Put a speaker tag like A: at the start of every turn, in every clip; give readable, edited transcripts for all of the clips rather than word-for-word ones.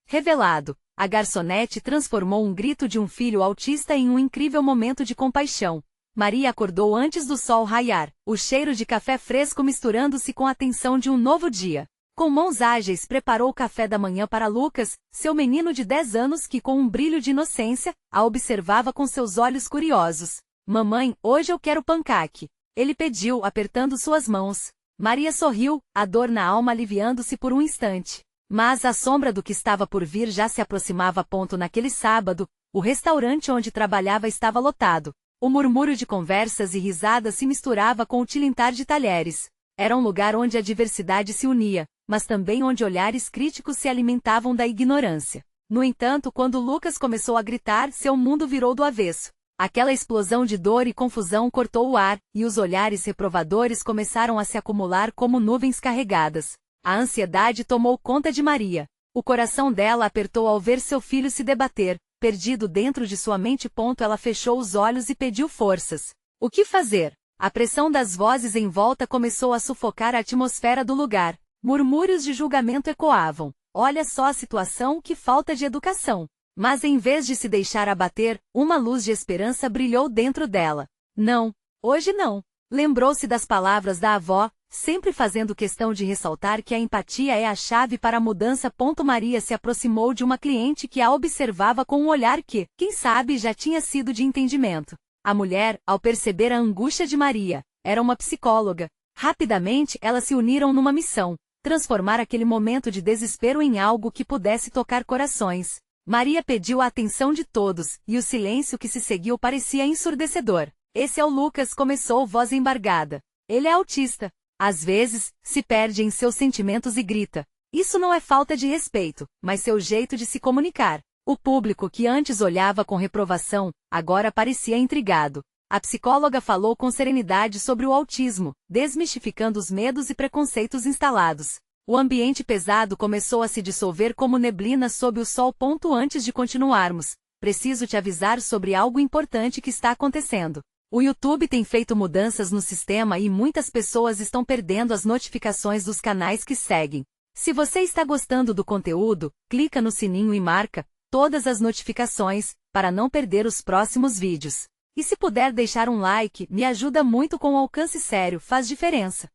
A: Revelado, a garçonete transformou um grito de um filho autista em um incrível momento de compaixão. Maria acordou antes do sol raiar, o cheiro de café fresco misturando-se com a tensão de um novo dia. Com mãos ágeis preparou o café da manhã para Lucas, seu menino de 10 anos que com um brilho de inocência, a observava com seus olhos curiosos. Mamãe, hoje eu quero pancake. Ele pediu, apertando suas mãos. Maria sorriu, a dor na alma aliviando-se por um instante. Mas a sombra do que estava por vir já se aproximava. Naquele sábado, o restaurante onde trabalhava estava lotado. O murmúrio de conversas e risadas se misturava com o tilintar de talheres. Era um lugar onde a diversidade se unia, mas também onde olhares críticos se alimentavam da ignorância. No entanto, quando Lucas começou a gritar, seu mundo virou do avesso. Aquela explosão de dor e confusão cortou o ar, e os olhares reprovadores começaram a se acumular como nuvens carregadas. A ansiedade tomou conta de Maria. O coração dela apertou ao ver seu filho se debater. Perdido dentro de sua mente. Ela fechou os olhos e pediu forças. O que fazer? A pressão das vozes em volta começou a sufocar a atmosfera do lugar. Murmúrios de julgamento ecoavam. Olha só a situação, que falta de educação. Mas em vez de se deixar abater, uma luz de esperança brilhou dentro dela. Não, hoje não. Lembrou-se das palavras da avó, sempre fazendo questão de ressaltar que a empatia é a chave para a mudança. Maria se aproximou de uma cliente que a observava com um olhar que, quem sabe, já tinha sido de entendimento. A mulher, ao perceber a angústia de Maria, era uma psicóloga. Rapidamente, elas se uniram numa missão: transformar aquele momento de desespero em algo que pudesse tocar corações. Maria pediu a atenção de todos, e o silêncio que se seguiu parecia ensurdecedor. Esse é o Lucas, começou voz embargada. Ele é autista. Às vezes, se perde em seus sentimentos e grita. Isso não é falta de respeito, mas seu jeito de se comunicar. O público que antes olhava com reprovação, agora parecia intrigado. A psicóloga falou com serenidade sobre o autismo, desmistificando os medos e preconceitos instalados. O ambiente pesado começou a se dissolver como neblina sob o sol. Antes de continuarmos, preciso te avisar sobre algo importante que está acontecendo. O YouTube tem feito mudanças no sistema e muitas pessoas estão perdendo as notificações dos canais que seguem. Se você está gostando do conteúdo, clica no sininho e marca todas as notificações, para não perder os próximos vídeos. E se puder deixar um like, me ajuda muito. Com alcance sério, faz diferença.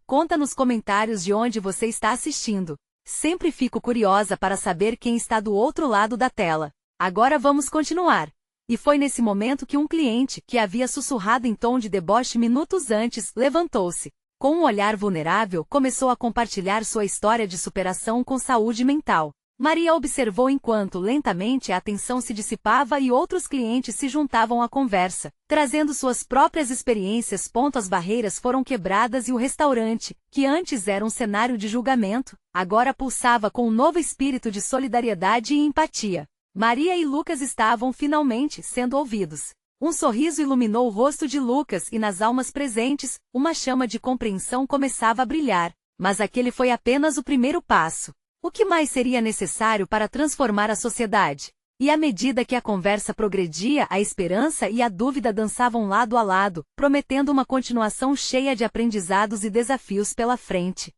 A: Conta nos comentários de onde você está assistindo. Sempre fico curiosa para saber quem está do outro lado da tela. Agora vamos continuar. E foi nesse momento que um cliente, que havia sussurrado em tom de deboche minutos antes, levantou-se. Com um olhar vulnerável, começou a compartilhar sua história de superação com saúde mental. Maria observou enquanto, lentamente, a atenção se dissipava e outros clientes se juntavam à conversa, trazendo suas próprias experiências. As barreiras foram quebradas e o restaurante, que antes era um cenário de julgamento, agora pulsava com um novo espírito de solidariedade e empatia. Maria e Lucas estavam finalmente sendo ouvidos. Um sorriso iluminou o rosto de Lucas e nas almas presentes, uma chama de compreensão começava a brilhar. Mas aquele foi apenas o primeiro passo. O que mais seria necessário para transformar a sociedade? E à medida que a conversa progredia, a esperança e a dúvida dançavam lado a lado, prometendo uma continuação cheia de aprendizados e desafios pela frente.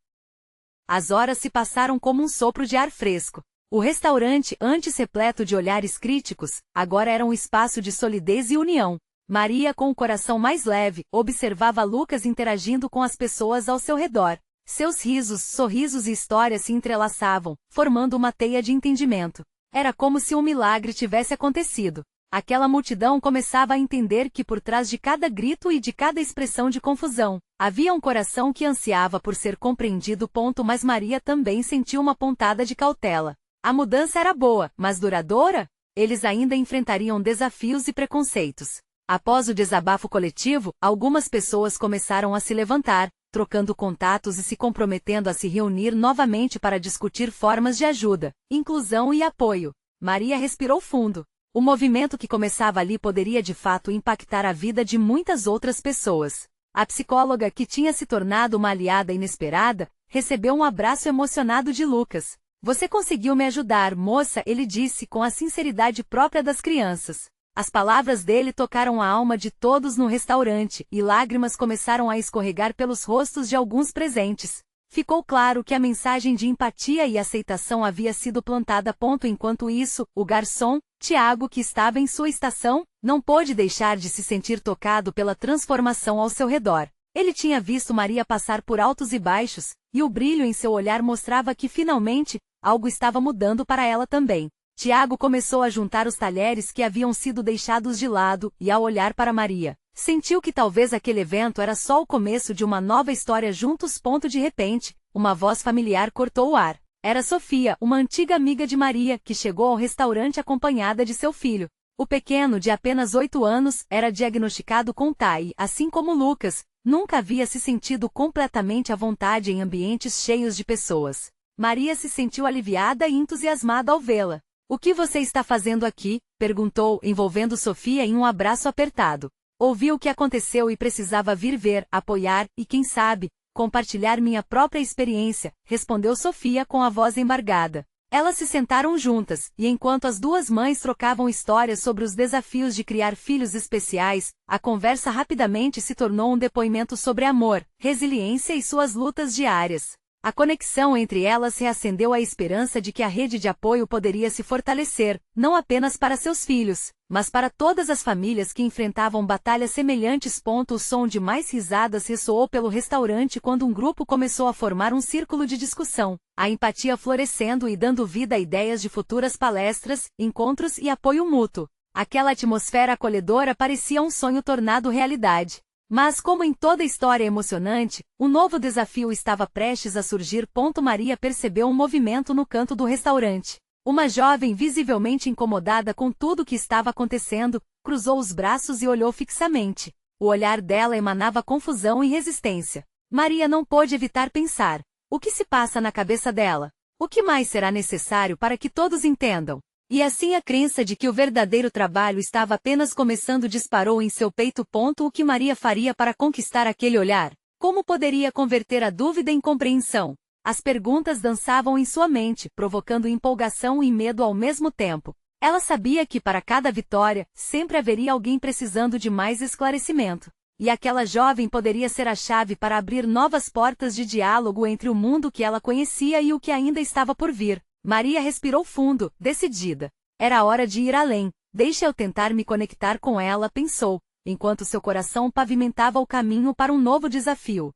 A: As horas se passaram como um sopro de ar fresco. O restaurante, antes repleto de olhares críticos, agora era um espaço de solidez e união. Maria, com o coração mais leve, observava Lucas interagindo com as pessoas ao seu redor. Seus risos, sorrisos e histórias se entrelaçavam, formando uma teia de entendimento. Era como se um milagre tivesse acontecido. Aquela multidão começava a entender que por trás de cada grito e de cada expressão de confusão, havia um coração que ansiava por ser compreendido. Mas Maria também sentiu uma pontada de cautela. A mudança era boa, mas duradoura? Eles ainda enfrentariam desafios e preconceitos. Após o desabafo coletivo, algumas pessoas começaram a se levantar, trocando contatos e se comprometendo a se reunir novamente para discutir formas de ajuda, inclusão e apoio. Maria respirou fundo. O movimento que começava ali poderia de fato impactar a vida de muitas outras pessoas. A psicóloga, que tinha se tornado uma aliada inesperada, recebeu um abraço emocionado de Lucas. Você conseguiu me ajudar, moça, ele disse com a sinceridade própria das crianças. As palavras dele tocaram a alma de todos no restaurante, e lágrimas começaram a escorregar pelos rostos de alguns presentes. Ficou claro que a mensagem de empatia e aceitação havia sido plantada. Enquanto isso, o garçom, Tiago, que estava em sua estação, não pôde deixar de se sentir tocado pela transformação ao seu redor. Ele tinha visto Maria passar por altos e baixos, e o brilho em seu olhar mostrava que finalmente, algo estava mudando para ela também. Tiago começou a juntar os talheres que haviam sido deixados de lado, e ao olhar para Maria, sentiu que talvez aquele evento era só o começo de uma nova história juntos. De repente, uma voz familiar cortou o ar. Era Sofia, uma antiga amiga de Maria, que chegou ao restaurante acompanhada de seu filho. O pequeno, de apenas 8 anos, era diagnosticado com TAI, assim como Lucas, nunca havia se sentido completamente à vontade em ambientes cheios de pessoas. Maria se sentiu aliviada e entusiasmada ao vê-la. "O que você está fazendo aqui?", perguntou, envolvendo Sofia em um abraço apertado. "Ouvi o que aconteceu e precisava vir ver, apoiar e, quem sabe, compartilhar minha própria experiência", respondeu Sofia com a voz embargada. Elas se sentaram juntas, e enquanto as duas mães trocavam histórias sobre os desafios de criar filhos especiais, a conversa rapidamente se tornou um depoimento sobre amor, resiliência e suas lutas diárias. A conexão entre elas reacendeu a esperança de que a rede de apoio poderia se fortalecer, não apenas para seus filhos, mas para todas as famílias que enfrentavam batalhas semelhantes. O som de mais risadas ressoou pelo restaurante quando um grupo começou a formar um círculo de discussão, a empatia florescendo e dando vida a ideias de futuras palestras, encontros e apoio mútuo. Aquela atmosfera acolhedora parecia um sonho tornado realidade. Mas como em toda história emocionante, um novo desafio estava prestes a surgir. Maria percebeu um movimento no canto do restaurante. Uma jovem visivelmente incomodada com tudo o que estava acontecendo, cruzou os braços e olhou fixamente. O olhar dela emanava confusão e resistência. Maria não pôde evitar pensar: o que se passa na cabeça dela? O que mais será necessário para que todos entendam? E assim a crença de que o verdadeiro trabalho estava apenas começando disparou em seu peito. O que Maria faria para conquistar aquele olhar? Como poderia converter a dúvida em compreensão? As perguntas dançavam em sua mente, provocando empolgação e medo ao mesmo tempo. Ela sabia que para cada vitória, sempre haveria alguém precisando de mais esclarecimento. E aquela jovem poderia ser a chave para abrir novas portas de diálogo entre o mundo que ela conhecia e o que ainda estava por vir. Maria respirou fundo, decidida. Era hora de ir além. "Deixa eu tentar me conectar com ela", pensou, enquanto seu coração pavimentava o caminho para um novo desafio.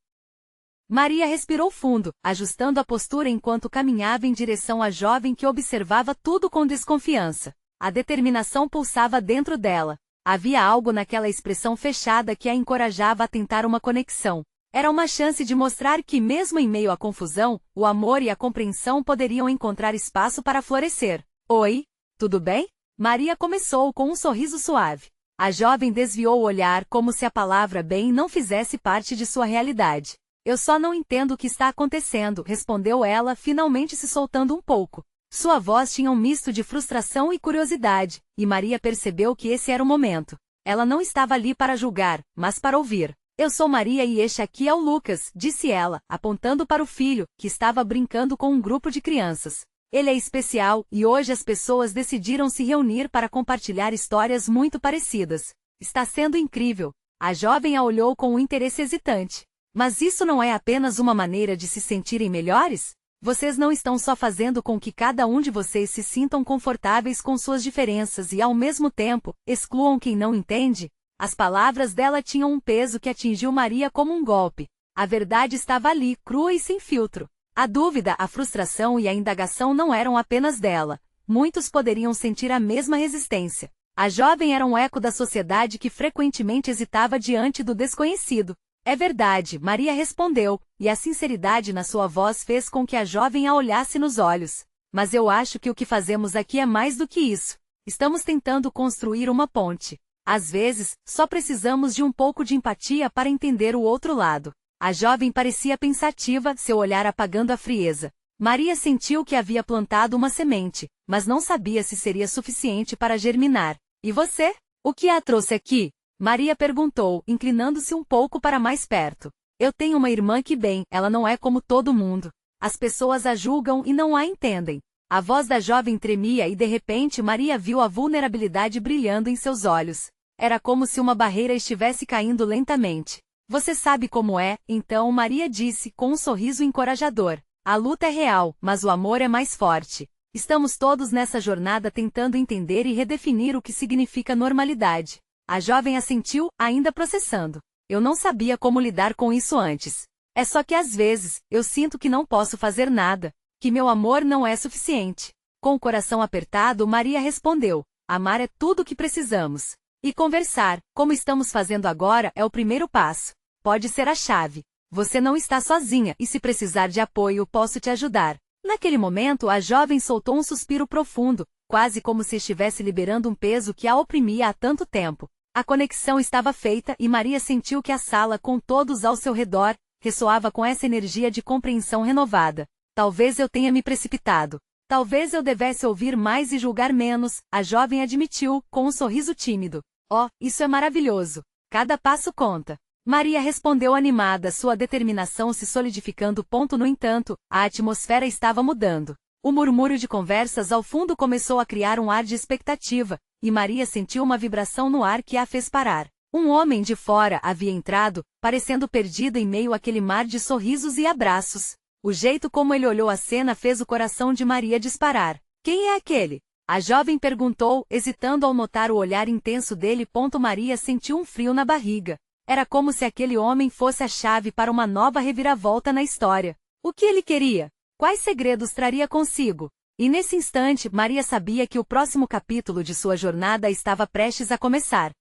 A: Maria respirou fundo, ajustando a postura enquanto caminhava em direção à jovem que observava tudo com desconfiança. A determinação pulsava dentro dela. Havia algo naquela expressão fechada que a encorajava a tentar uma conexão. Era uma chance de mostrar que, mesmo em meio à confusão, o amor e a compreensão poderiam encontrar espaço para florescer. "Oi, tudo bem?", Maria começou com um sorriso suave. A jovem desviou o olhar como se a palavra bem não fizesse parte de sua realidade. "Eu só não entendo o que está acontecendo", respondeu ela, finalmente se soltando um pouco. Sua voz tinha um misto de frustração e curiosidade, e Maria percebeu que esse era o momento. Ela não estava ali para julgar, mas para ouvir. "Eu sou Maria e este aqui é o Lucas", disse ela, apontando para o filho, que estava brincando com um grupo de crianças. "Ele é especial, e hoje as pessoas decidiram se reunir para compartilhar histórias muito parecidas. Está sendo incrível." A jovem a olhou com um interesse hesitante. "Mas isso não é apenas uma maneira de se sentirem melhores? Vocês não estão só fazendo com que cada um de vocês se sintam confortáveis com suas diferenças e, ao mesmo tempo, excluam quem não entende?" As palavras dela tinham um peso que atingiu Maria como um golpe. A verdade estava ali, crua e sem filtro. A dúvida, a frustração e a indagação não eram apenas dela. Muitos poderiam sentir a mesma resistência. A jovem era um eco da sociedade que frequentemente hesitava diante do desconhecido. "É verdade", Maria respondeu, e a sinceridade na sua voz fez com que a jovem a olhasse nos olhos. "Mas eu acho que o que fazemos aqui é mais do que isso. Estamos tentando construir uma ponte. Às vezes, só precisamos de um pouco de empatia para entender o outro lado." A jovem parecia pensativa, seu olhar apagando a frieza. Maria sentiu que havia plantado uma semente, mas não sabia se seria suficiente para germinar. "E você? O que a trouxe aqui?", Maria perguntou, inclinando-se um pouco para mais perto. "Eu tenho uma irmã que ela não é como todo mundo. As pessoas a julgam e não a entendem." A voz da jovem tremia e de repente Maria viu a vulnerabilidade brilhando em seus olhos. Era como se uma barreira estivesse caindo lentamente. Você sabe como é, então Maria disse com um sorriso encorajador. A luta é real, mas o amor é mais forte. Estamos todos nessa jornada tentando entender e redefinir o que significa normalidade. A jovem assentiu, ainda processando. Eu não sabia como lidar com isso antes. É só que às vezes, eu sinto que não posso fazer nada, que meu amor não é suficiente. Com o coração apertado, Maria respondeu: amar é tudo o que precisamos. E conversar, como estamos fazendo agora, é o primeiro passo. Pode ser a chave. Você não está sozinha e se precisar de apoio, posso te ajudar. Naquele momento, a jovem soltou um suspiro profundo, quase como se estivesse liberando um peso que a oprimia há tanto tempo. A conexão estava feita e Maria sentiu que a sala, com todos ao seu redor, ressoava com essa energia de compreensão renovada. Talvez eu tenha me precipitado. Talvez eu devesse ouvir mais e julgar menos, a jovem admitiu, com um sorriso tímido. Oh, isso é maravilhoso. Cada passo conta. Maria respondeu animada, sua determinação se solidificando. No entanto, a atmosfera estava mudando. O murmúrio de conversas ao fundo começou a criar um ar de expectativa, e Maria sentiu uma vibração no ar que a fez parar. Um homem de fora havia entrado, parecendo perdido em meio àquele mar de sorrisos e abraços. O jeito como ele olhou a cena fez o coração de Maria disparar. Quem é aquele? A jovem perguntou, hesitando ao notar o olhar intenso dele. Maria sentiu um frio na barriga. Era como se aquele homem fosse a chave para uma nova reviravolta na história. O que ele queria? Quais segredos traria consigo? E nesse instante, Maria sabia que o próximo capítulo de sua jornada estava prestes a começar.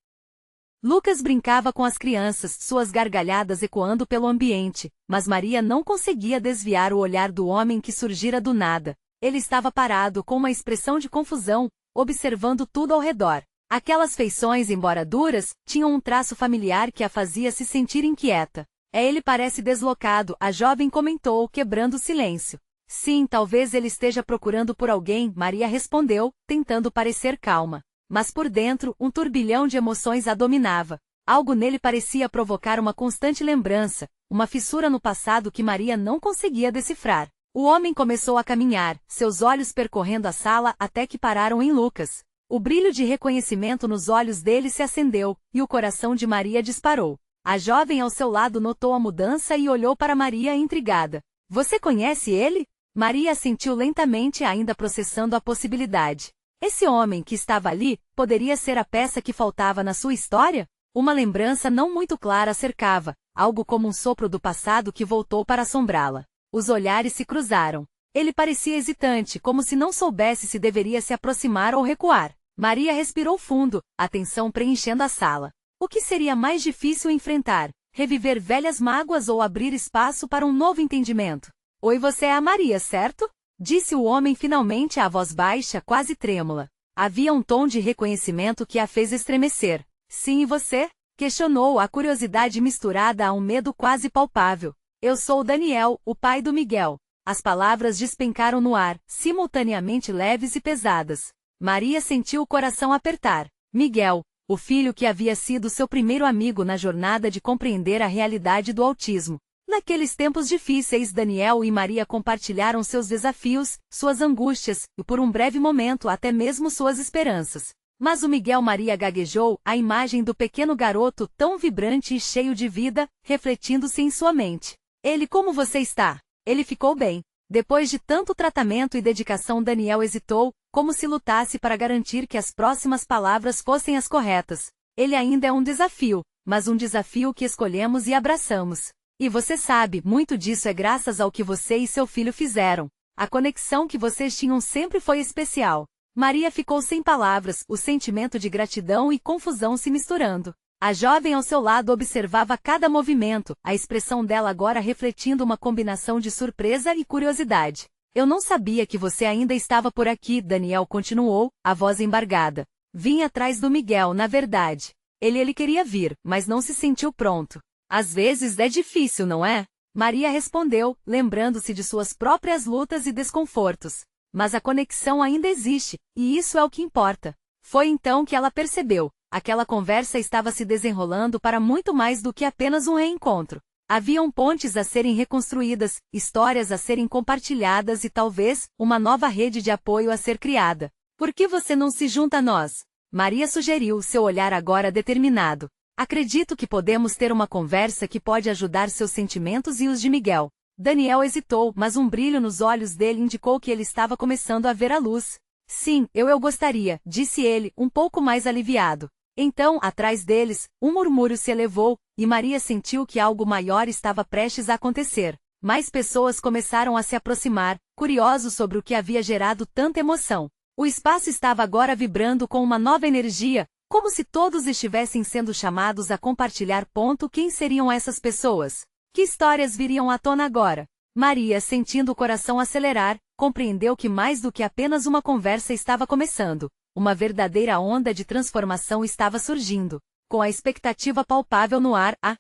A: Lucas brincava com as crianças, suas gargalhadas ecoando pelo ambiente, mas Maria não conseguia desviar o olhar do homem que surgira do nada. Ele estava parado com uma expressão de confusão, observando tudo ao redor. Aquelas feições, embora duras, tinham um traço familiar que a fazia se sentir inquieta. Ele parece deslocado, a jovem comentou, quebrando o silêncio. Sim, talvez ele esteja procurando por alguém, Maria respondeu, tentando parecer calma. Mas por dentro, um turbilhão de emoções a dominava. Algo nele parecia provocar uma constante lembrança, uma fissura no passado que Maria não conseguia decifrar. O homem começou a caminhar, seus olhos percorrendo a sala até que pararam em Lucas. O brilho de reconhecimento nos olhos dele se acendeu, e o coração de Maria disparou. A jovem ao seu lado notou a mudança e olhou para Maria intrigada. Você conhece ele? Maria assentiu lentamente, ainda processando a possibilidade. Esse homem que estava ali, poderia ser a peça que faltava na sua história? Uma lembrança não muito clara cercava, algo como um sopro do passado que voltou para assombrá-la. Os olhares se cruzaram. Ele parecia hesitante, como se não soubesse se deveria se aproximar ou recuar. Maria respirou fundo, a tensão preenchendo a sala. O que seria mais difícil enfrentar? Reviver velhas mágoas ou abrir espaço para um novo entendimento? Oi, você é a Maria, certo? Disse o homem finalmente, a voz baixa, quase trêmula. Havia um tom de reconhecimento que a fez estremecer. Sim, e você? Questionou, a curiosidade misturada a um medo quase palpável. Eu sou o Daniel, o pai do Miguel. As palavras despencaram no ar, simultaneamente leves e pesadas. Maria sentiu o coração apertar. Miguel, o filho que havia sido seu primeiro amigo na jornada de compreender a realidade do autismo. Naqueles tempos difíceis, Daniel e Maria compartilharam seus desafios, suas angústias, e por um breve momento até mesmo suas esperanças. Mas o Miguel, Maria gaguejou, a imagem do pequeno garoto tão vibrante e cheio de vida, refletindo-se em sua mente. Ele, como você está? Ele ficou bem. Depois de tanto tratamento e dedicação, Daniel hesitou, como se lutasse para garantir que as próximas palavras fossem as corretas. Ele ainda é um desafio, mas um desafio que escolhemos e abraçamos. E você sabe, muito disso é graças ao que você e seu filho fizeram. A conexão que vocês tinham sempre foi especial. Maria ficou sem palavras, o sentimento de gratidão e confusão se misturando. A jovem ao seu lado observava cada movimento, a expressão dela agora refletindo uma combinação de surpresa e curiosidade. Eu não sabia que você ainda estava por aqui, Daniel continuou, a voz embargada. Vim atrás do Miguel, na verdade. Ele queria vir, mas não se sentiu pronto. Às vezes é difícil, não é? Maria respondeu, lembrando-se de suas próprias lutas e desconfortos. Mas a conexão ainda existe, e isso é o que importa. Foi então que ela percebeu. Aquela conversa estava se desenrolando para muito mais do que apenas um reencontro. Haviam pontes a serem reconstruídas, histórias a serem compartilhadas e talvez, uma nova rede de apoio a ser criada. Por que você não se junta a nós? Maria sugeriu, seu olhar agora determinado. Acredito que podemos ter uma conversa que pode ajudar seus sentimentos e os de Miguel. Daniel hesitou, mas um brilho nos olhos dele indicou que ele estava começando a ver a luz. Sim, eu gostaria, disse ele, um pouco mais aliviado. Então, atrás deles, um murmúrio se elevou, e Maria sentiu que algo maior estava prestes a acontecer. Mais pessoas começaram a se aproximar, curiosos sobre o que havia gerado tanta emoção. O espaço estava agora vibrando com uma nova energia, como se todos estivessem sendo chamados a compartilhar. Quem seriam essas pessoas? Que histórias viriam à tona agora? Maria, sentindo o coração acelerar, compreendeu que mais do que apenas uma conversa estava começando. Uma verdadeira onda de transformação estava surgindo. Com a expectativa palpável no ar, a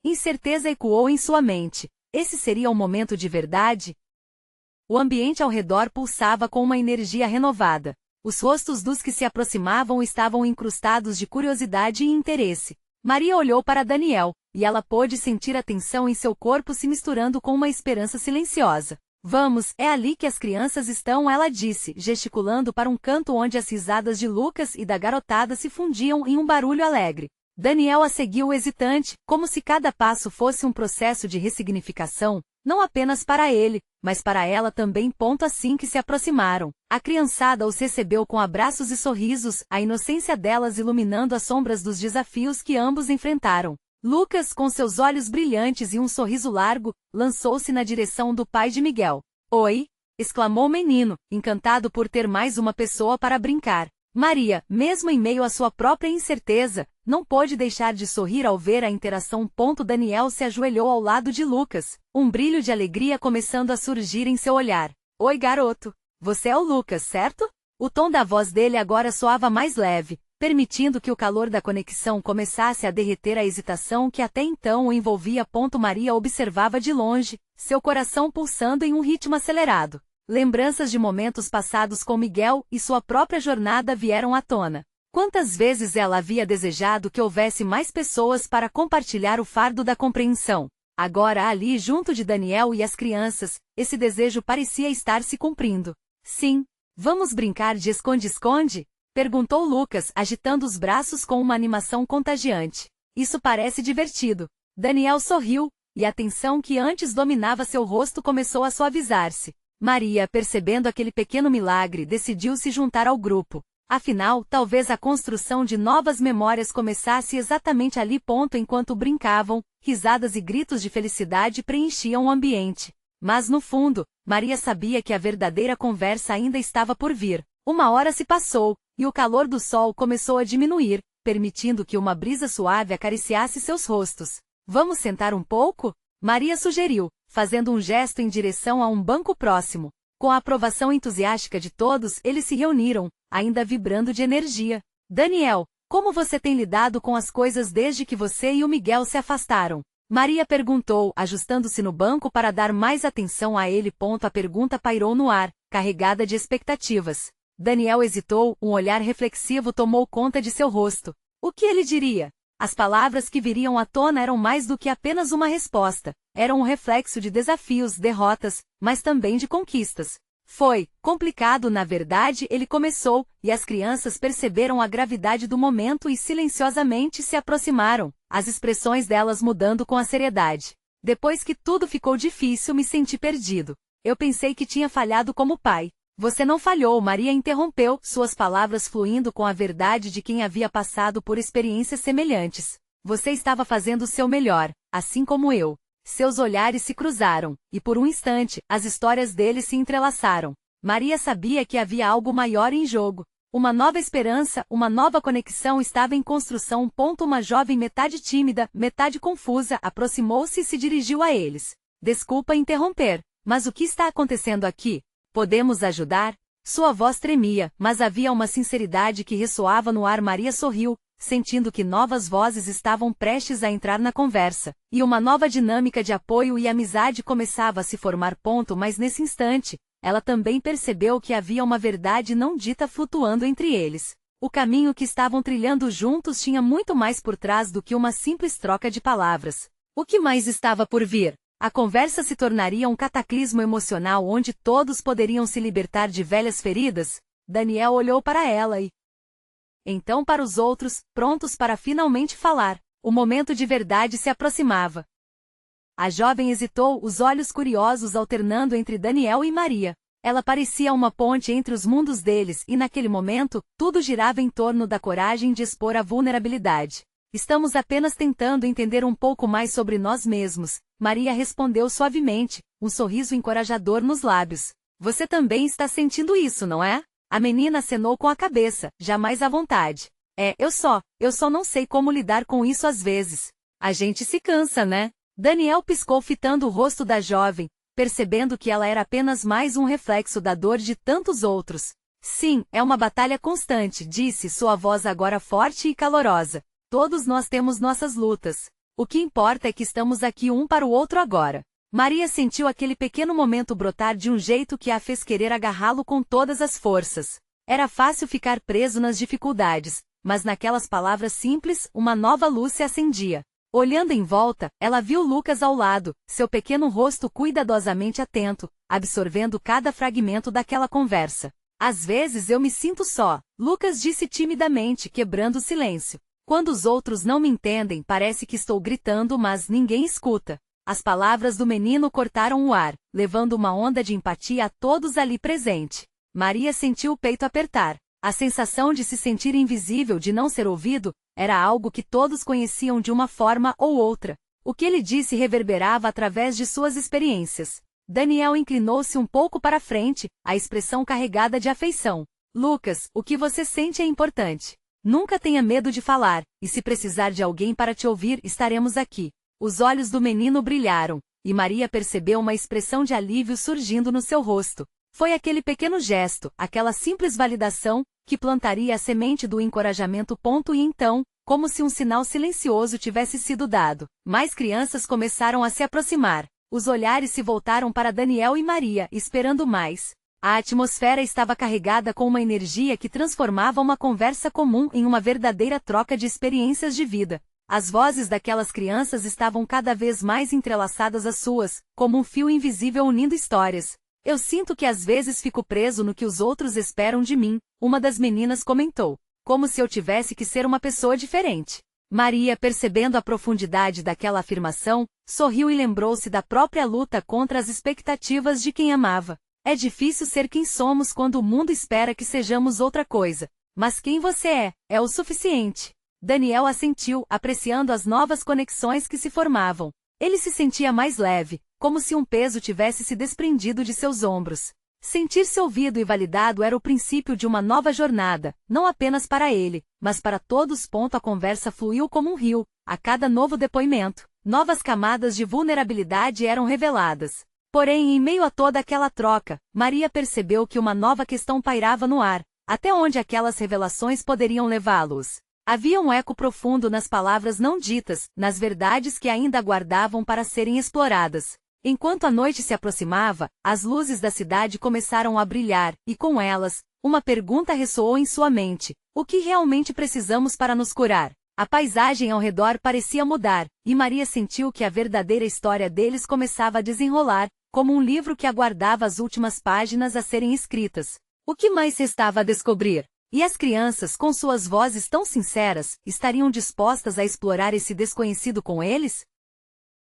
A: incerteza ecoou em sua mente. Esse seria o momento de verdade? O ambiente ao redor pulsava com uma energia renovada. Os rostos dos que se aproximavam estavam incrustados de curiosidade e interesse. Maria olhou para Daniel, e ela pôde sentir a tensão em seu corpo se misturando com uma esperança silenciosa. Vamos, é ali que as crianças estão, ela disse, gesticulando para um canto onde as risadas de Lucas e da garotada se fundiam em um barulho alegre. Daniel a seguiu hesitante, como se cada passo fosse um processo de ressignificação, não apenas para ele, mas para ela também. Assim que se aproximaram, a criançada os recebeu com abraços e sorrisos, a inocência delas iluminando as sombras dos desafios que ambos enfrentaram. Lucas, com seus olhos brilhantes e um sorriso largo, lançou-se na direção do pai de Miguel. Oi! Exclamou o menino, encantado por ter mais uma pessoa para brincar. Maria, mesmo em meio à sua própria incerteza, não pôde deixar de sorrir ao ver a interação. Daniel se ajoelhou ao lado de Lucas, um brilho de alegria começando a surgir em seu olhar. Oi, garoto! Você é o Lucas, certo? O tom da voz dele agora soava mais leve, permitindo que o calor da conexão começasse a derreter a hesitação que até então o envolvia. Maria observava de longe, seu coração pulsando em um ritmo acelerado. Lembranças de momentos passados com Miguel e sua própria jornada vieram à tona. Quantas vezes ela havia desejado que houvesse mais pessoas para compartilhar o fardo da compreensão. Agora ali junto de Daniel e as crianças, esse desejo parecia estar se cumprindo. Sim, vamos brincar de esconde-esconde? Perguntou Lucas, agitando os braços com uma animação contagiante. Isso parece divertido. Daniel sorriu, e a tensão que antes dominava seu rosto começou a suavizar-se. Maria, percebendo aquele pequeno milagre, decidiu se juntar ao grupo. Afinal, talvez a construção de novas memórias começasse exatamente ali. Enquanto brincavam, risadas e gritos de felicidade preenchiam o ambiente. Mas no fundo, Maria sabia que a verdadeira conversa ainda estava por vir. Uma hora se passou, e o calor do sol começou a diminuir, permitindo que uma brisa suave acariciasse seus rostos. Vamos sentar um pouco? Maria sugeriu, fazendo um gesto em direção a um banco próximo. Com a aprovação entusiástica de todos, eles se reuniram, ainda vibrando de energia. Daniel, como você tem lidado com as coisas desde que você e o Miguel se afastaram? Maria perguntou, ajustando-se no banco para dar mais atenção a ele. A pergunta pairou no ar, carregada de expectativas. Daniel hesitou, um olhar reflexivo tomou conta de seu rosto. O que ele diria? As palavras que viriam à tona eram mais do que apenas uma resposta. Eram um reflexo de desafios, derrotas, mas também de conquistas. Foi complicado, na verdade, ele começou, e as crianças perceberam a gravidade do momento e silenciosamente se aproximaram, as expressões delas mudando com a seriedade. Depois que tudo ficou difícil, me senti perdido. Eu pensei que tinha falhado como pai. Você não falhou, Maria interrompeu, suas palavras fluindo com a verdade de quem havia passado por experiências semelhantes. Você estava fazendo o seu melhor, assim como eu. Seus olhares se cruzaram, e por um instante, as histórias deles se entrelaçaram. Maria sabia que havia algo maior em jogo. Uma nova esperança, uma nova conexão estava em construção. Uma jovem metade tímida, metade confusa, aproximou-se e se dirigiu a eles. Desculpa interromper, mas o que está acontecendo aqui? Podemos ajudar? Sua voz tremia, mas havia uma sinceridade que ressoava no ar. Maria sorriu, sentindo que novas vozes estavam prestes a entrar na conversa, e uma nova dinâmica de apoio e amizade começava a se formar. Mas nesse instante, ela também percebeu que havia uma verdade não dita flutuando entre eles. O caminho que estavam trilhando juntos tinha muito mais por trás do que uma simples troca de palavras. O que mais estava por vir? A conversa se tornaria um cataclismo emocional onde todos poderiam se libertar de velhas feridas? Daniel olhou para ela e Então para os outros, prontos para finalmente falar. O momento de verdade se aproximava. A jovem hesitou, os olhos curiosos alternando entre Daniel e Maria. Ela parecia uma ponte entre os mundos deles e naquele momento, tudo girava em torno da coragem de expor a vulnerabilidade. Estamos apenas tentando entender um pouco mais sobre nós mesmos, Maria respondeu suavemente, um sorriso encorajador nos lábios. Você também está sentindo isso, não é? A menina acenou com a cabeça, jamais à vontade. Eu só não sei como lidar com isso às vezes. A gente se cansa, né? Daniel piscou fitando o rosto da jovem, percebendo que ela era apenas mais um reflexo da dor de tantos outros. Sim, é uma batalha constante, disse sua voz agora forte e calorosa. Todos nós temos nossas lutas. O que importa é que estamos aqui um para o outro agora. Maria sentiu aquele pequeno momento brotar de um jeito que a fez querer agarrá-lo com todas as forças. Era fácil ficar preso nas dificuldades, mas naquelas palavras simples, uma nova luz se acendia. Olhando em volta, ela viu Lucas ao lado, seu pequeno rosto cuidadosamente atento, absorvendo cada fragmento daquela conversa. Às vezes eu me sinto só, Lucas disse timidamente, quebrando o silêncio. Quando os outros não me entendem, parece que estou gritando, mas ninguém escuta. As palavras do menino cortaram o ar, levando uma onda de empatia a todos ali presente. Maria sentiu o peito apertar. A sensação de se sentir invisível, de não ser ouvido, era algo que todos conheciam de uma forma ou outra. O que ele disse reverberava através de suas experiências. Daniel inclinou-se um pouco para frente, a expressão carregada de afeição. Lucas, o que você sente é importante. Nunca tenha medo de falar, e se precisar de alguém para te ouvir, estaremos aqui. Os olhos do menino brilharam, e Maria percebeu uma expressão de alívio surgindo no seu rosto. Foi aquele pequeno gesto, aquela simples validação, que plantaria a semente do encorajamento. E então, como se um sinal silencioso tivesse sido dado, mais crianças começaram a se aproximar. Os olhares se voltaram para Daniel e Maria, esperando mais. A atmosfera estava carregada com uma energia que transformava uma conversa comum em uma verdadeira troca de experiências de vida. As vozes daquelas crianças estavam cada vez mais entrelaçadas às suas, como um fio invisível unindo histórias. Eu sinto que às vezes fico preso no que os outros esperam de mim, uma das meninas comentou, como se eu tivesse que ser uma pessoa diferente. Maria, percebendo a profundidade daquela afirmação, sorriu e lembrou-se da própria luta contra as expectativas de quem amava. É difícil ser quem somos quando o mundo espera que sejamos outra coisa, mas quem você é o suficiente. Daniel assentiu, apreciando as novas conexões que se formavam. Ele se sentia mais leve, como se um peso tivesse se desprendido de seus ombros. Sentir-se ouvido e validado era o princípio de uma nova jornada, não apenas para ele, mas para todos. A conversa fluiu como um rio, a cada novo depoimento, novas camadas de vulnerabilidade eram reveladas. Porém, em meio a toda aquela troca, Maria percebeu que uma nova questão pairava no ar, até onde aquelas revelações poderiam levá-los. Havia um eco profundo nas palavras não ditas, nas verdades que ainda aguardavam para serem exploradas. Enquanto a noite se aproximava, as luzes da cidade começaram a brilhar, e com elas, uma pergunta ressoou em sua mente: o que realmente precisamos para nos curar? A paisagem ao redor parecia mudar, e Maria sentiu que a verdadeira história deles começava a desenrolar, como um livro que aguardava as últimas páginas a serem escritas. O que mais restava a descobrir? E as crianças, com suas vozes tão sinceras, estariam dispostas a explorar esse desconhecido com eles?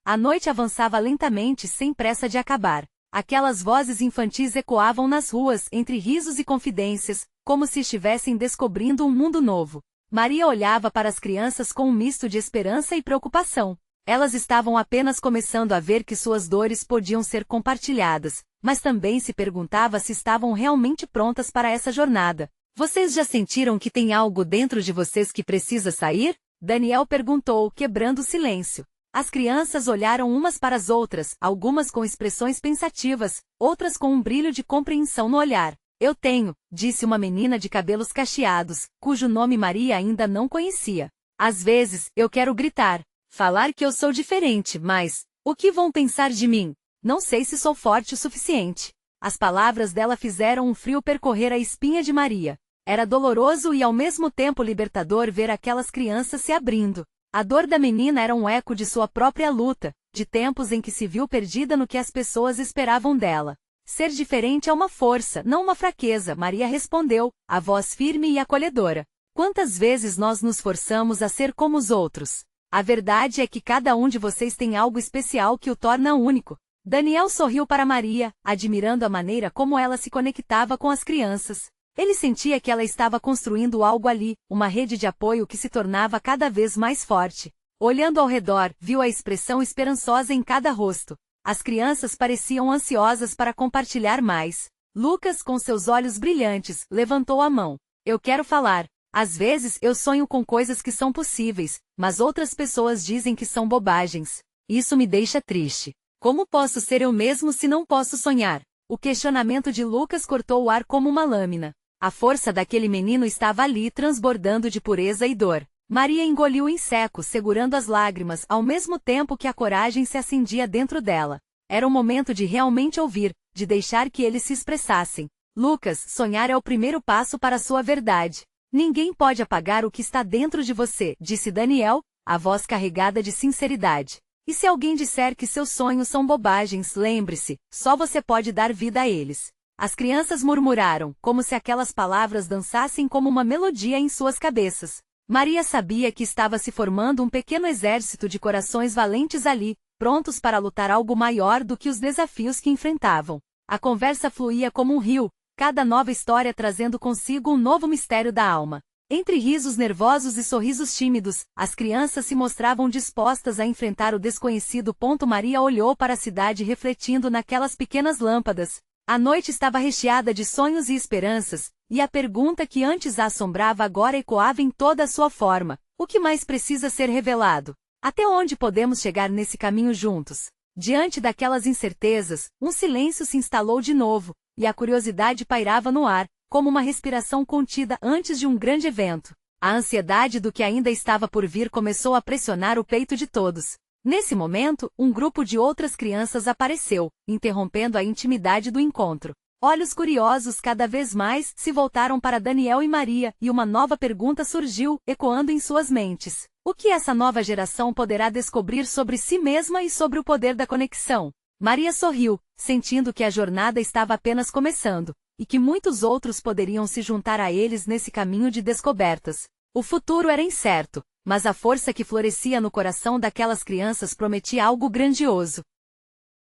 A: A noite avançava lentamente sem pressa de acabar. Aquelas vozes infantis ecoavam nas ruas, entre risos e confidências, como se estivessem descobrindo um mundo novo. Maria olhava para as crianças com um misto de esperança e preocupação. Elas estavam apenas começando a ver que suas dores podiam ser compartilhadas, mas também se perguntava se estavam realmente prontas para essa jornada. Vocês já sentiram que tem algo dentro de vocês que precisa sair? Daniel perguntou, quebrando o silêncio. As crianças olharam umas para as outras, algumas com expressões pensativas, outras com um brilho de compreensão no olhar. Eu tenho, disse uma menina de cabelos cacheados, cujo nome Maria ainda não conhecia. Às vezes, eu quero gritar, falar que eu sou diferente, mas o que vão pensar de mim? Não sei se sou forte o suficiente. As palavras dela fizeram um frio percorrer a espinha de Maria. Era doloroso e ao mesmo tempo libertador ver aquelas crianças se abrindo. A dor da menina era um eco de sua própria luta, de tempos em que se viu perdida no que as pessoas esperavam dela. Ser diferente é uma força, não uma fraqueza, Maria respondeu, a voz firme e acolhedora. Quantas vezes nós nos forçamos a ser como os outros? A verdade é que cada um de vocês tem algo especial que o torna único. Daniel sorriu para Maria, admirando a maneira como ela se conectava com as crianças. Ele sentia que ela estava construindo algo ali, uma rede de apoio que se tornava cada vez mais forte. Olhando ao redor, viu a expressão esperançosa em cada rosto. As crianças pareciam ansiosas para compartilhar mais. Lucas, com seus olhos brilhantes, levantou a mão. Eu quero falar. Às vezes eu sonho com coisas que são possíveis, mas outras pessoas dizem que são bobagens. Isso me deixa triste. Como posso ser eu mesmo se não posso sonhar? O questionamento de Lucas cortou o ar como uma lâmina. A força daquele menino estava ali transbordando de pureza e dor. Maria engoliu em seco, segurando as lágrimas, ao mesmo tempo que a coragem se acendia dentro dela. Era o momento de realmente ouvir, de deixar que eles se expressassem. Lucas, sonhar é o primeiro passo para a sua verdade. Ninguém pode apagar o que está dentro de você, disse Daniel, a voz carregada de sinceridade. E se alguém disser que seus sonhos são bobagens, lembre-se, só você pode dar vida a eles. As crianças murmuraram, como se aquelas palavras dançassem como uma melodia em suas cabeças. Maria sabia que estava se formando um pequeno exército de corações valentes ali, prontos para lutar algo maior do que os desafios que enfrentavam. A conversa fluía como um rio, cada nova história trazendo consigo um novo mistério da alma. Entre risos nervosos e sorrisos tímidos, as crianças se mostravam dispostas a enfrentar o desconhecido. Maria olhou para a cidade refletindo naquelas pequenas lâmpadas. A noite estava recheada de sonhos e esperanças, e a pergunta que antes a assombrava agora ecoava em toda a sua forma. O que mais precisa ser revelado? Até onde podemos chegar nesse caminho juntos? Diante daquelas incertezas, um silêncio se instalou de novo, e a curiosidade pairava no ar, como uma respiração contida antes de um grande evento. A ansiedade do que ainda estava por vir começou a pressionar o peito de todos. Nesse momento, um grupo de outras crianças apareceu, interrompendo a intimidade do encontro. Olhos curiosos cada vez mais se voltaram para Daniel e Maria, e uma nova pergunta surgiu, ecoando em suas mentes. O que essa nova geração poderá descobrir sobre si mesma e sobre o poder da conexão? Maria sorriu, sentindo que a jornada estava apenas começando, e que muitos outros poderiam se juntar a eles nesse caminho de descobertas. O futuro era incerto, mas a força que florescia no coração daquelas crianças prometia algo grandioso.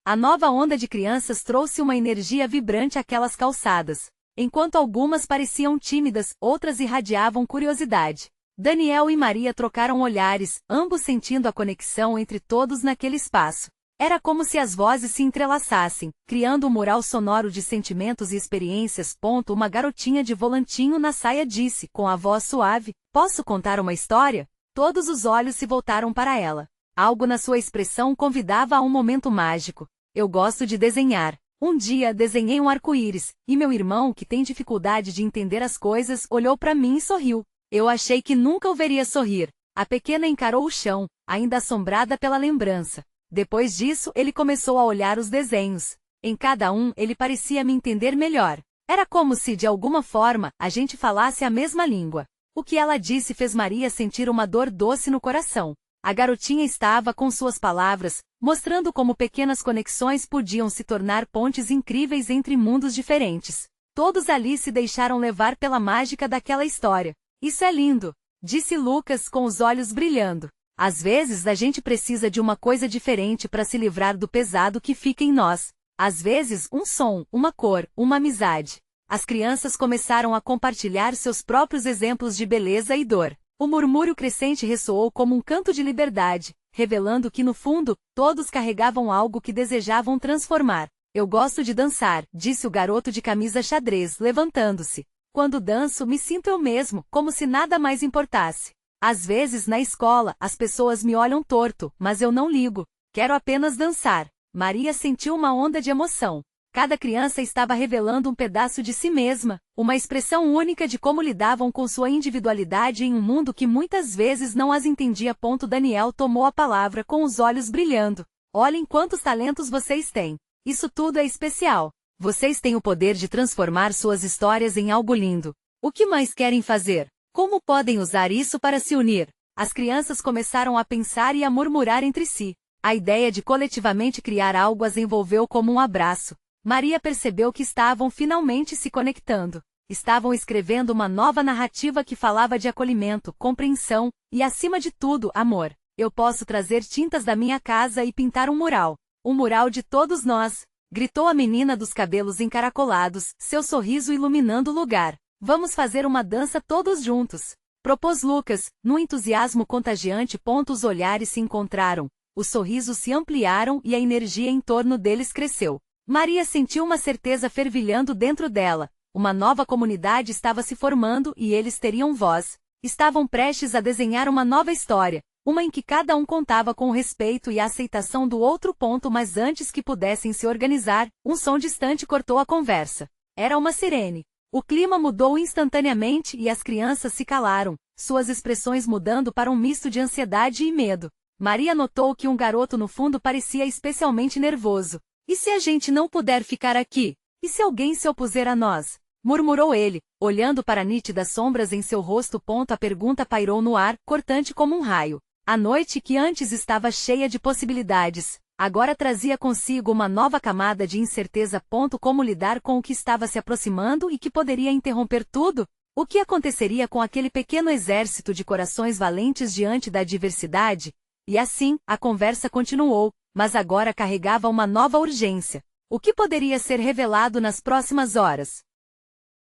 A: A nova onda de crianças trouxe uma energia vibrante àquelas calçadas. Enquanto algumas pareciam tímidas, outras irradiavam curiosidade. Daniel e Maria trocaram olhares, ambos sentindo a conexão entre todos naquele espaço. Era como se as vozes se entrelaçassem, criando um mural sonoro de sentimentos e experiências. Uma garotinha de volantinho na saia disse, com a voz suave, "Posso contar uma história?" Todos os olhos se voltaram para ela. Algo na sua expressão convidava a um momento mágico. Eu gosto de desenhar. Um dia desenhei um arco-íris, e meu irmão, que tem dificuldade de entender as coisas, olhou para mim e sorriu. Eu achei que nunca o veria sorrir. A pequena encarou o chão, ainda assombrada pela lembrança. Depois disso, ele começou a olhar os desenhos. Em cada um, ele parecia me entender melhor. Era como se, de alguma forma, a gente falasse a mesma língua. O que ela disse fez Maria sentir uma dor doce no coração. A garotinha estava com suas palavras, mostrando como pequenas conexões podiam se tornar pontes incríveis entre mundos diferentes. Todos ali se deixaram levar pela mágica daquela história. Isso é lindo, disse Lucas com os olhos brilhando. Às vezes a gente precisa de uma coisa diferente para se livrar do pesado que fica em nós. Às vezes, um som, uma cor, uma amizade. As crianças começaram a compartilhar seus próprios exemplos de beleza e dor. O murmúrio crescente ressoou como um canto de liberdade, revelando que no fundo, todos carregavam algo que desejavam transformar. Eu gosto de dançar, disse o garoto de camisa xadrez, levantando-se. Quando danço, me sinto eu mesmo, como se nada mais importasse. Às vezes, na escola, as pessoas me olham torto, mas eu não ligo. Quero apenas dançar. Maria sentiu uma onda de emoção. Cada criança estava revelando um pedaço de si mesma, uma expressão única de como lidavam com sua individualidade em um mundo que muitas vezes não as entendia. Daniel tomou a palavra com os olhos brilhando. Olhem quantos talentos vocês têm. Isso tudo é especial. Vocês têm o poder de transformar suas histórias em algo lindo. O que mais querem fazer? Como podem usar isso para se unir? As crianças começaram a pensar e a murmurar entre si. A ideia de coletivamente criar algo as envolveu como um abraço. Maria percebeu que estavam finalmente se conectando. Estavam escrevendo uma nova narrativa que falava de acolhimento, compreensão e, acima de tudo, amor. Eu posso trazer tintas da minha casa e pintar um mural. Um mural de todos nós, gritou a menina dos cabelos encaracolados, seu sorriso iluminando o lugar. Vamos fazer uma dança todos juntos, propôs Lucas, num entusiasmo contagiante. Os olhares se encontraram, os sorrisos se ampliaram e a energia em torno deles cresceu. Maria sentiu uma certeza fervilhando dentro dela. Uma nova comunidade estava se formando e eles teriam voz. Estavam prestes a desenhar uma nova história, uma em que cada um contava com o respeito e a aceitação do outro. Mas antes que pudessem se organizar, um som distante cortou a conversa. Era uma sirene. O clima mudou instantaneamente e as crianças se calaram, suas expressões mudando para um misto de ansiedade e medo. Maria notou que um garoto no fundo parecia especialmente nervoso. E se a gente não puder ficar aqui? E se alguém se opuser a nós? Murmurou ele, olhando para nítidas sombras em seu rosto. A pergunta pairou no ar, cortante como um raio. A noite que antes estava cheia de possibilidades, agora trazia consigo uma nova camada de incerteza. Como lidar com o que estava se aproximando e que poderia interromper tudo? O que aconteceria com aquele pequeno exército de corações valentes diante da adversidade? E assim, a conversa continuou, mas agora carregava uma nova urgência. O que poderia ser revelado nas próximas horas?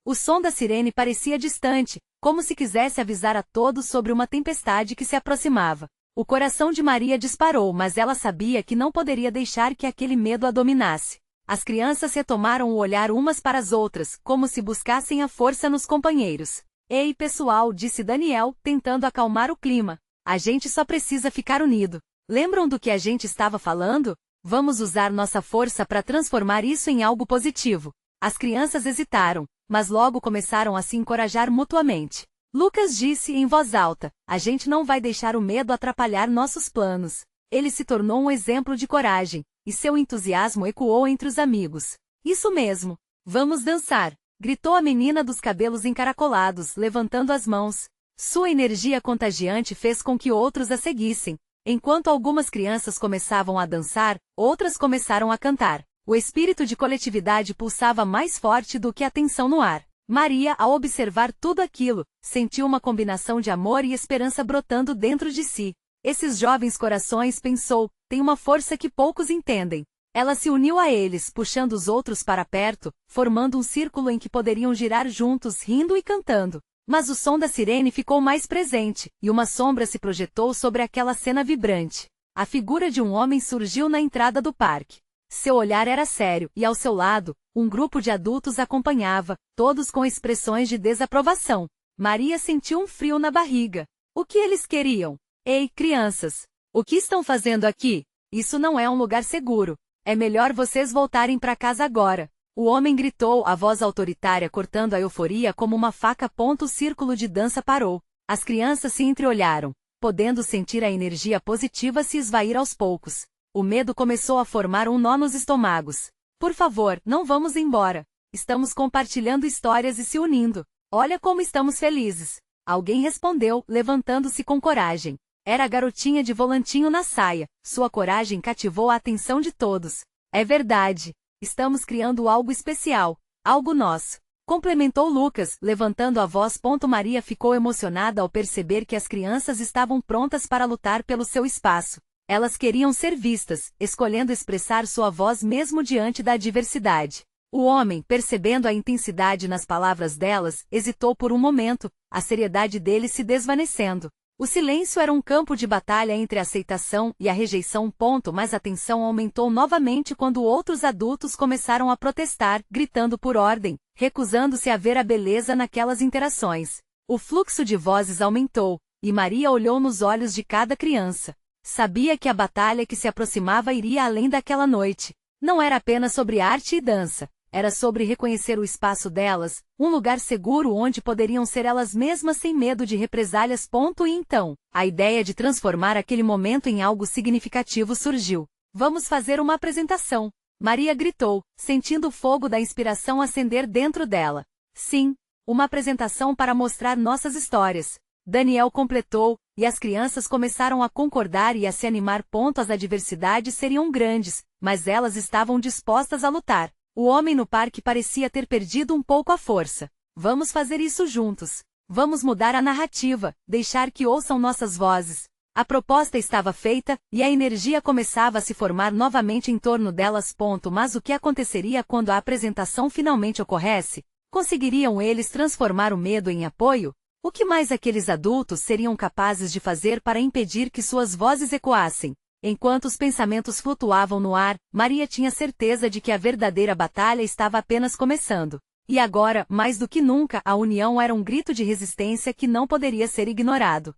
A: O som da sirene parecia distante, como se quisesse avisar a todos sobre uma tempestade que se aproximava. O coração de Maria disparou, mas ela sabia que não poderia deixar que aquele medo a dominasse. As crianças retomaram o olhar umas para as outras, como se buscassem a força nos companheiros. Ei, pessoal, disse Daniel, tentando acalmar o clima. A gente só precisa ficar unido. Lembram do que a gente estava falando? Vamos usar nossa força para transformar isso em algo positivo. As crianças hesitaram, mas logo começaram a se encorajar mutuamente. Lucas disse em voz alta, a gente não vai deixar o medo atrapalhar nossos planos. Ele se tornou um exemplo de coragem, e seu entusiasmo ecoou entre os amigos. Isso mesmo. Vamos dançar, gritou a menina dos cabelos encaracolados, levantando as mãos. Sua energia contagiante fez com que outros a seguissem. Enquanto algumas crianças começavam a dançar, outras começaram a cantar. O espírito de coletividade pulsava mais forte do que a tensão no ar. Maria, ao observar tudo aquilo, sentiu uma combinação de amor e esperança brotando dentro de si. Esses jovens corações, pensou, têm uma força que poucos entendem. Ela se uniu a eles, puxando os outros para perto, formando um círculo em que poderiam girar juntos, rindo e cantando. Mas o som da sirene ficou mais presente, e uma sombra se projetou sobre aquela cena vibrante. A figura de um homem surgiu na entrada do parque. Seu olhar era sério, e ao seu lado, um grupo de adultos acompanhava, todos com expressões de desaprovação. Maria sentiu um frio na barriga. O que eles queriam? Ei, crianças! O que estão fazendo aqui? Isso não é um lugar seguro. É melhor vocês voltarem para casa agora. O homem gritou, a voz autoritária cortando a euforia como uma faca. O círculo de dança parou. As crianças se entreolharam, podendo sentir a energia positiva se esvair aos poucos. O medo começou a formar um nó nos estômagos. Por favor, não vamos embora. Estamos compartilhando histórias e se unindo. Olha como estamos felizes. Alguém respondeu, levantando-se com coragem. Era a garotinha de volantinho na saia. Sua coragem cativou a atenção de todos. É verdade. Estamos criando algo especial. Algo nosso. Complementou Lucas, levantando a voz. Maria ficou emocionada ao perceber que as crianças estavam prontas para lutar pelo seu espaço. Elas queriam ser vistas, escolhendo expressar sua voz mesmo diante da adversidade. O homem, percebendo a intensidade nas palavras delas, hesitou por um momento, a seriedade dele se desvanecendo. O silêncio era um campo de batalha entre a aceitação e a rejeição. Mas a tensão aumentou novamente quando outros adultos começaram a protestar, gritando por ordem, recusando-se a ver a beleza naquelas interações. O fluxo de vozes aumentou, e Maria olhou nos olhos de cada criança. Sabia que a batalha que se aproximava iria além daquela noite. Não era apenas sobre arte e dança. Era sobre reconhecer o espaço delas, um lugar seguro onde poderiam ser elas mesmas sem medo de represálias. E então, a ideia de transformar aquele momento em algo significativo surgiu. Vamos fazer uma apresentação. Maria gritou, sentindo o fogo da inspiração acender dentro dela. Sim, uma apresentação para mostrar nossas histórias. Daniel completou, e as crianças começaram a concordar e a se animar. As adversidades seriam grandes, mas elas estavam dispostas a lutar. O homem no parque parecia ter perdido um pouco a força. Vamos fazer isso juntos. Vamos mudar a narrativa, deixar que ouçam nossas vozes. A proposta estava feita, e a energia começava a se formar novamente em torno delas. Mas o que aconteceria quando a apresentação finalmente ocorresse? Conseguiriam eles transformar o medo em apoio? O que mais aqueles adultos seriam capazes de fazer para impedir que suas vozes ecoassem? Enquanto os pensamentos flutuavam no ar, Maria tinha certeza de que a verdadeira batalha estava apenas começando. E agora, mais do que nunca, a união era um grito de resistência que não poderia ser ignorado.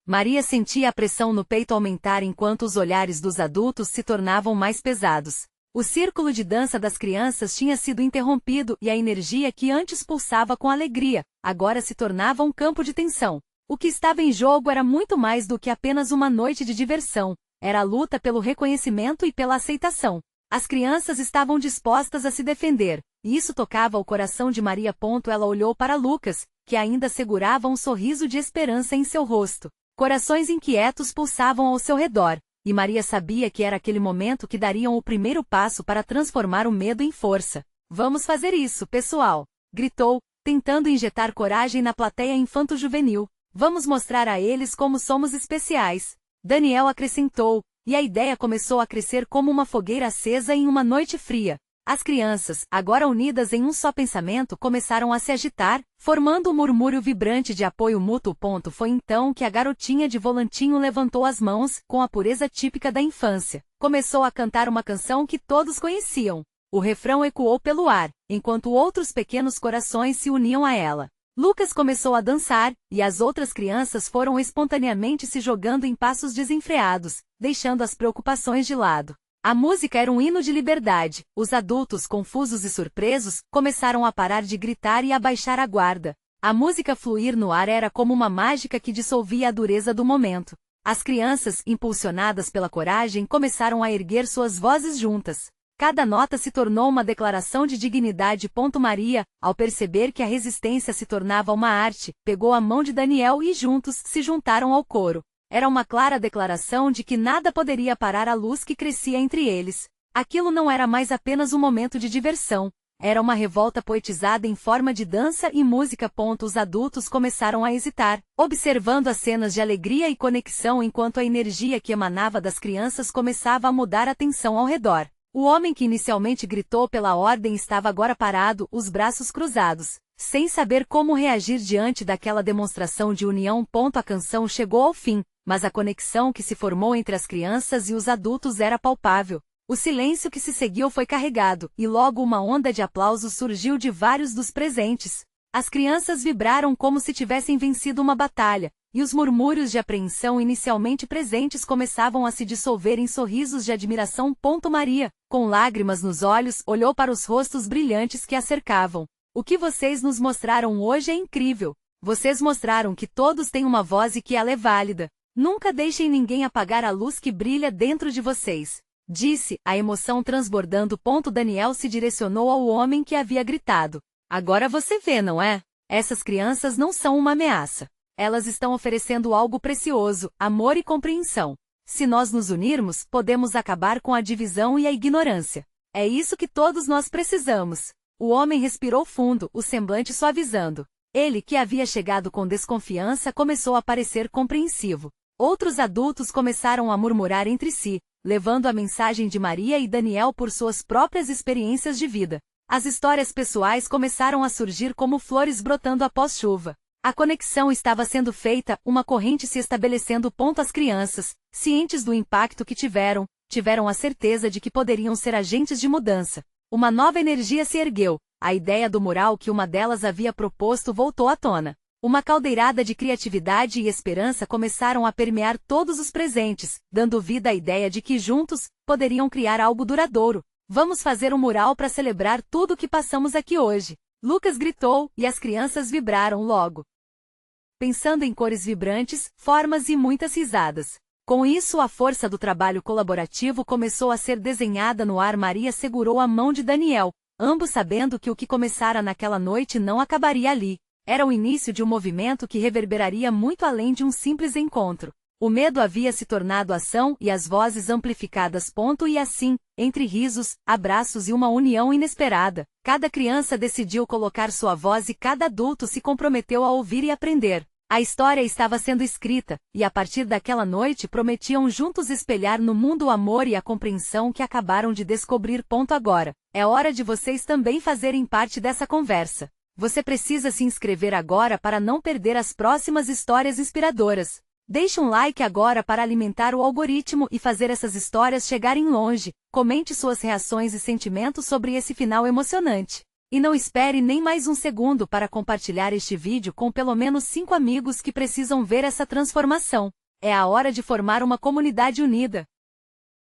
A: Maria sentia a pressão no peito aumentar enquanto os olhares dos adultos se tornavam mais pesados. O círculo de dança das crianças tinha sido interrompido e a energia que antes pulsava com alegria, agora se tornava um campo de tensão. O que estava em jogo era muito mais do que apenas uma noite de diversão. Era a luta pelo reconhecimento e pela aceitação. As crianças estavam dispostas a se defender, e isso tocava o coração de Maria. Ela olhou para Lucas, que ainda segurava um sorriso de esperança em seu rosto. Corações inquietos pulsavam ao seu redor, e Maria sabia que era aquele momento que dariam o primeiro passo para transformar o medo em força. Vamos fazer isso, pessoal! Gritou, tentando injetar coragem na plateia infanto-juvenil. Vamos mostrar a eles como somos especiais. Daniel acrescentou, e a ideia começou a crescer como uma fogueira acesa em uma noite fria. As crianças, agora unidas em um só pensamento, começaram a se agitar, formando um murmúrio vibrante de apoio mútuo. Foi então que a garotinha de volantinho levantou as mãos, com a pureza típica da infância. Começou a cantar uma canção que todos conheciam. O refrão ecoou pelo ar, enquanto outros pequenos corações se uniam a ela. Lucas começou a dançar, e as outras crianças foram espontaneamente se jogando em passos desenfreados, deixando as preocupações de lado. A música era um hino de liberdade. Os adultos, confusos e surpresos, começaram a parar de gritar e a baixar a guarda. A música fluir no ar era como uma mágica que dissolvia a dureza do momento. As crianças, impulsionadas pela coragem, começaram a erguer suas vozes juntas. Cada nota se tornou uma declaração de dignidade. Maria, ao perceber que a resistência se tornava uma arte, pegou a mão de Daniel e juntos se juntaram ao coro. Era uma clara declaração de que nada poderia parar a luz que crescia entre eles. Aquilo não era mais apenas um momento de diversão. Era uma revolta poetizada em forma de dança e música. Os adultos começaram a hesitar, observando as cenas de alegria e conexão enquanto a energia que emanava das crianças começava a mudar a tensão ao redor. O homem que inicialmente gritou pela ordem estava agora parado, os braços cruzados, sem saber como reagir diante daquela demonstração de união. A canção chegou ao fim, mas a conexão que se formou entre as crianças e os adultos era palpável. O silêncio que se seguiu foi carregado, e logo uma onda de aplausos surgiu de vários dos presentes. As crianças vibraram como se tivessem vencido uma batalha, e os murmúrios de apreensão inicialmente presentes começavam a se dissolver em sorrisos de admiração. Maria, com lágrimas nos olhos, olhou para os rostos brilhantes que a cercavam. O que vocês nos mostraram hoje é incrível. Vocês mostraram que todos têm uma voz e que ela é válida. Nunca deixem ninguém apagar a luz que brilha dentro de vocês. Disse, a emoção transbordando. Daniel se direcionou ao homem que havia gritado. Agora você vê, não é? Essas crianças não são uma ameaça. Elas estão oferecendo algo precioso, amor e compreensão. Se nós nos unirmos, podemos acabar com a divisão e a ignorância. É isso que todos nós precisamos. O homem respirou fundo, o semblante suavizando. Ele, que havia chegado com desconfiança, começou a parecer compreensivo. Outros adultos começaram a murmurar entre si, levando a mensagem de Maria e Daniel por suas próprias experiências de vida. As histórias pessoais começaram a surgir como flores brotando após chuva. A conexão estava sendo feita, uma corrente se estabelecendo. As crianças, cientes do impacto que tiveram a certeza de que poderiam ser agentes de mudança. Uma nova energia se ergueu, a ideia do mural que uma delas havia proposto voltou à tona. Uma caldeirada de criatividade e esperança começaram a permear todos os presentes, dando vida à ideia de que juntos, poderiam criar algo duradouro. Vamos fazer um mural para celebrar tudo o que passamos aqui hoje. Lucas gritou, e as crianças vibraram logo. Pensando em cores vibrantes, formas e muitas risadas. Com isso, a força do trabalho colaborativo começou a ser desenhada no ar. Maria segurou a mão de Daniel, ambos sabendo que o que começara naquela noite não acabaria ali. Era o início de um movimento que reverberaria muito além de um simples encontro. O medo havia se tornado ação e as vozes amplificadas. E assim, Entre risos, abraços e uma união inesperada, cada criança decidiu colocar sua voz e cada adulto se comprometeu a ouvir e aprender. A história estava sendo escrita, e a partir daquela noite prometiam juntos espelhar no mundo o amor e a compreensão que acabaram de descobrir. Agora, é hora de vocês também fazerem parte dessa conversa. Você precisa se inscrever agora para não perder as próximas histórias inspiradoras. Deixe um like agora para alimentar o algoritmo e fazer essas histórias chegarem longe. Comente suas reações e sentimentos sobre esse final emocionante. E não espere nem mais um segundo para compartilhar este vídeo com pelo menos 5 amigos que precisam ver essa transformação. É a hora de formar uma comunidade unida.